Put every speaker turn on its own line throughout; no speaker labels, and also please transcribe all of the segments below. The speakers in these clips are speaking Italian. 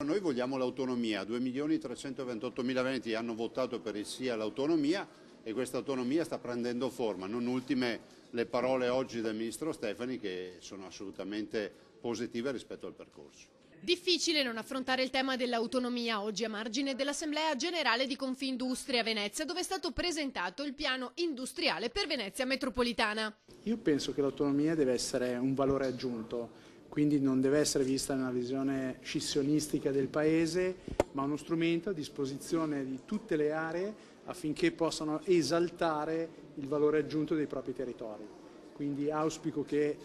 Noi vogliamo l'autonomia, 2.328.000 veneti hanno votato per il sì all'autonomia e questa autonomia sta prendendo forma, non ultime le parole oggi del Ministro Stefani che sono assolutamente positive rispetto al percorso.
Difficile non affrontare il tema dell'autonomia oggi a margine dell'Assemblea Generale di Confindustria a Venezia, dove è stato presentato il piano industriale per Venezia metropolitana.
Io penso che l'autonomia deve essere un valore aggiunto, quindi non deve essere vista in una visione scissionistica del Paese, ma uno strumento a disposizione di tutte le aree affinché possano esaltare il valore aggiunto dei propri territori. Quindi auspico che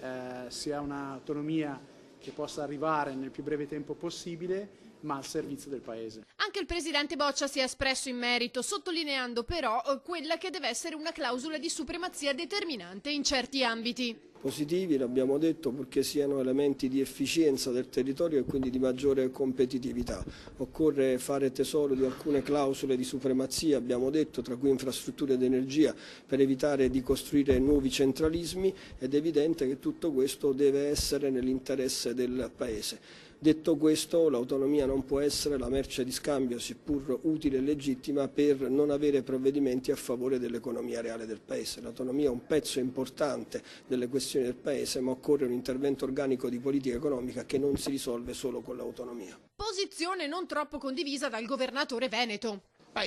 sia un'autonomia che possa arrivare nel più breve tempo possibile, ma al servizio del Paese.
Anche il Presidente Boccia si è espresso in merito, sottolineando però quella che deve essere una clausola di supremazia determinante in certi ambiti.
Positivi, l'abbiamo detto, purché siano elementi di efficienza del territorio e quindi di maggiore competitività. Occorre fare tesoro di alcune clausole di supremazia, abbiamo detto, tra cui infrastrutture ed energia, per evitare di costruire nuovi centralismi, ed è evidente che tutto questo deve essere nell'interesse del Paese. Detto questo, l'autonomia non può essere la merce di scambio, seppur utile e legittima, per non avere provvedimenti a favore dell'economia reale del Paese. L'autonomia è un pezzo importante delle questioni del Paese, ma occorre un intervento organico di politica economica che non si risolve solo con l'autonomia.
Posizione non troppo condivisa dal governatore veneto.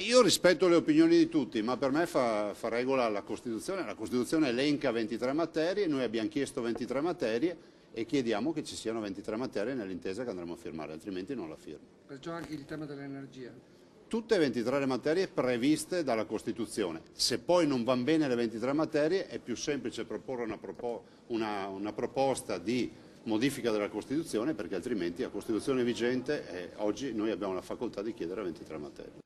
Io rispetto le opinioni di tutti, ma per me fa regola la Costituzione elenca 23 materie, noi abbiamo chiesto 23 materie e chiediamo che ci siano 23 materie nell'intesa che andremo a firmare, altrimenti non la firmo.
Perciò anche il tema dell'energia.
Tutte e 23 le materie previste dalla Costituzione. Se poi non vanno bene le 23 materie è più semplice proporre una proposta di modifica della Costituzione, perché altrimenti a Costituzione vigente oggi noi abbiamo la facoltà di chiedere 23 materie.